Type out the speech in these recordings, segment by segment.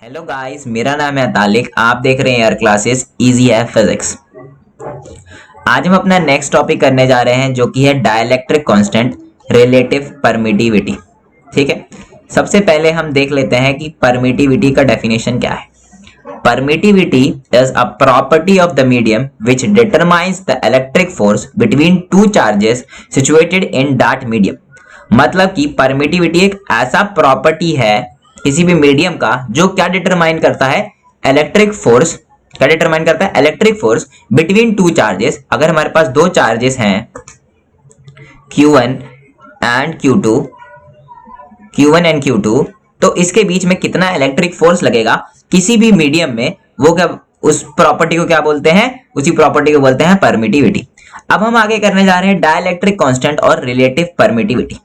Hello guys, मेरा नाम है तालिक। आप देख रहे हैं एयर क्लासेस इजी है फिजिक्स। आज हम अपना नेक्स्ट टॉपिक करने जा रहे हैं जो कि है डाइलेक्ट्रिक कांस्टेंट रिलेटिव परमिटिविटी। ठीक है, सबसे पहले हम देख लेते हैं कि परमिटिविटी का डेफिनेशन क्या है। Permittivity is a property of the medium which determines the electric force between two charges situated in that medium. मतलब कि परमिटिविटी एक ऐसा प्रॉपर्टी है किसी भी मीडियम का जो क्या डिटरमाइन करता है, इलेक्ट्रिक फोर्स। क्या डिटरमाइन करता है? Electric force between two charges. अगर हमारे पास दो चार्जेस हैं Q1 एंड Q2, तो इसके बीच में कितना इलेक्ट्रिक फोर्स लगेगा किसी भी मीडियम में, वो क्या, उस प्रॉपर्टी को क्या बोलते हैं? उसी प्रॉपर्टी को बोलते हैं परमिटिविटी। अब हम आगे करने जा रहे हैं डाइलेक्ट्रिक कांस्टेंट और रिलेटिव परमिटिविटी।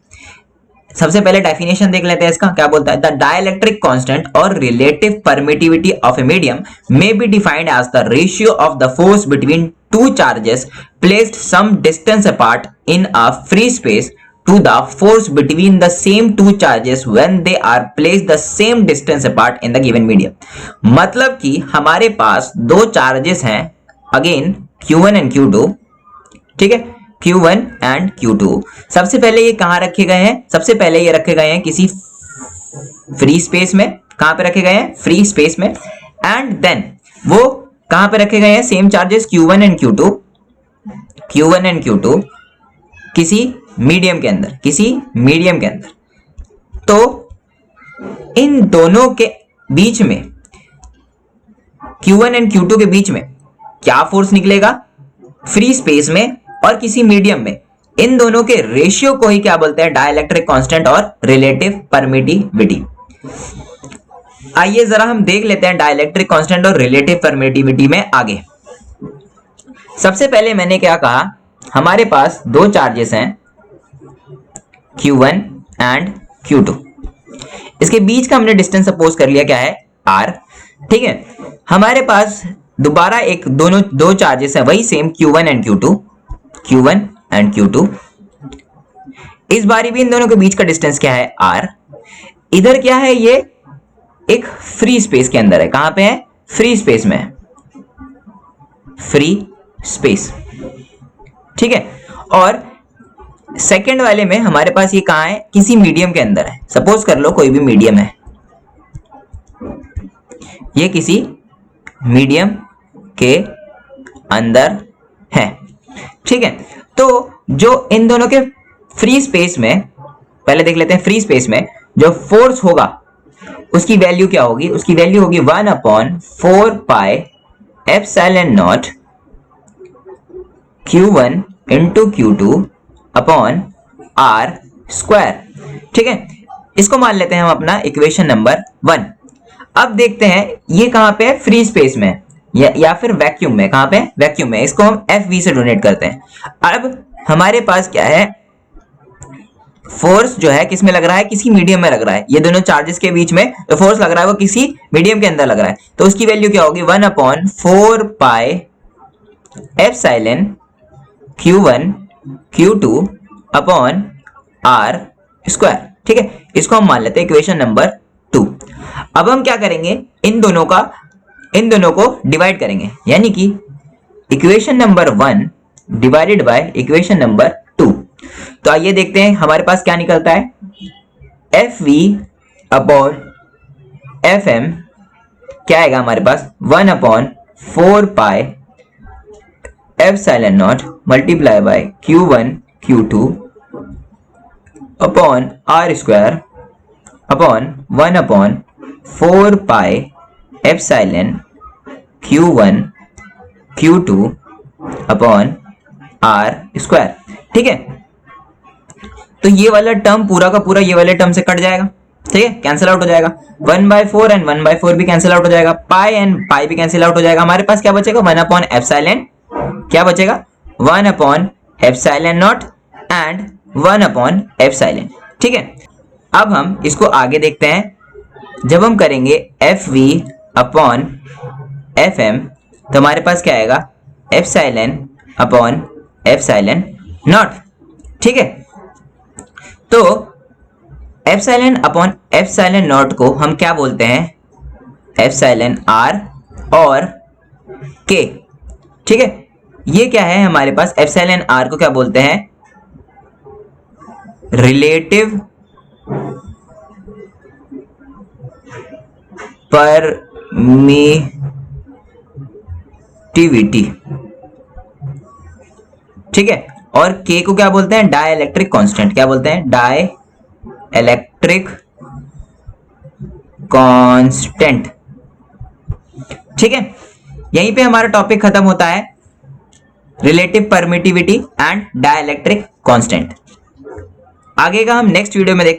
सबसे पहले डेफिनेशन देख लेते हैं इसका क्या बोलता है। द डाइलेक्ट्रिक कांस्टेंट और relative permittivity of a medium may be defined as the ratio of the force between two charges placed some distance apart in a free space to the force between the same two charges when they are placed the same distance apart in the given medium। मतलब कि हमारे पास दो charges हैं, again Q1 and Q2। ठीक है, Q1 and Q2। सबसे पहले ये कहां रखे गए हैं? सबसे पहले ये रखे गए हैं किसी फ्री स्पेस में। कहां पे रखे गए हैं? फ्री स्पेस में। एंड देन वो कहां पे रखे गए हैं? Same charges Q1 and Q2 किसी मीडियम के अंदर, तो इन दोनों के बीच में, Q1 एंड Q2 के बीच में क्या फोर्स निकलेगा? फ्री स्पेस में और किसी मीडियम में। इन दोनों के रेशियो को ही क्या बोलते हैं? डाइलेक्ट्रिक कांस्टेंट और रिलेटिव परमिटिविटी। आइए जरा हम देख लेते हैं डाइलेक्ट्रिक कांस्टेंट और रिलेटिव परमिटिविटी में आगे। सबसे पहले मैंने क्या कहा, हमारे पास दो चार्जेस हैं Q1 एंड Q2। इसके बीच का हमने डिस्टेंस सपोज कर लिया क्या है? R। ठीक है, हमारे पास दोबारा एक दो चार्जेस है, वही सेम Q1 एंड Q2। इस बारी भी इन दोनों के बीच का डिस्टेंस क्या है? R। इधर क्या है? ये एक फ्री स्पेस के अंदर है। कहां पे है? फ्री स्पेस में है, फ्री स्पेस। ठीक है, और सेकंड वाले में हमारे पास ये कहां है? किसी मीडियम के अंदर है। सपोज कर लो कोई भी मीडियम है, ये किसी मीडियम के अंदर है। ठीक है, तो जो इन दोनों के फ्री स्पेस में, पहले देख लेते हैं, फ्री स्पेस में जो फोर्स होगा उसकी वैल्यू क्या होगी? उसकी वैल्यू होगी 1/4 pi epsilon not Q1 into Q2 upon R square. ठीक है, इसको मान लेते हैं हम अपना इक्वेशन नंबर 1। अब देखते हैं ये कहां पे है? फ्री स्पेस में या फिर वैक्यूम में। कहां पे? वैक्यूम में। इसको हम FV से डोनेट करते हैं। अब हमारे पास क्या है? फोर्स जो है किस में लग रहा है? किसी मीडियम में लग रहा है। ये दोनों चार्जेस के बीच में जो फोर्स लग रहा है वो किसी मीडियम के अंदर लग रहा है, तो उसकी वैल्यू क्या होगी? 1/4 pi epsilon Q1 Q2 upon R square. ठीक है, इसको हम मान लेते हैं इक्वेशन नंबर 2। अब हम क्या करेंगे? इन दोनों को डिवाइड करेंगे, यानी कि equation number 1 divided by equation number 2। तो आइए देखते हैं हमारे पास क्या निकलता है। FV अपॉन FM क्या आएगा हमारे पास? 1/4 pi epsilon not multiply by Q1 Q2 upon R square upon 1/4 pi epsilon Q1 Q2 upon R square. ठीक है, तो ये वाला टर्म पूरा का पूरा ये वाले टर्म से कट जाएगा। ठीक है, कैंसिल आउट हो जाएगा। 1/4 एंड 1/4 भी कैंसिल आउट हो जाएगा। पाई एंड पाई भी कैंसिल आउट हो जाएगा। हमारे पास क्या बचेगा? 1/एप्सिलॉन, क्या बचेगा? 1/एप्सिलॉन नॉट एंड 1/एप्सिलॉन। ठीक है, अब हम इसको आगे देखते हैं। जब हम करेंगे FV अपॉन FM तो हमारे पास क्या आएगा? Epsilon upon epsilon not. ठीक है, तो एप्सिलॉन अपॉन एप्सिलॉन नॉट को हम क्या बोलते हैं? एप्सिलॉन आर और के। ठीक है, ये क्या है हमारे पास, एप्सिलॉन आर को क्या बोलते हैं, रिलेटिव परमिटिविटी। ठीक है, और के को क्या बोलते हैं, डाई इलेक्ट्रिक कांस्टेंट। क्या बोलते हैं, डाई इलेक्ट्रिक कांस्टेंट। ठीक है, यहीं पे हमारा टॉपिक खत्म होता है, relative permittivity and dielectric constant. आगे का हम नेक्स्ट वीडियो में देख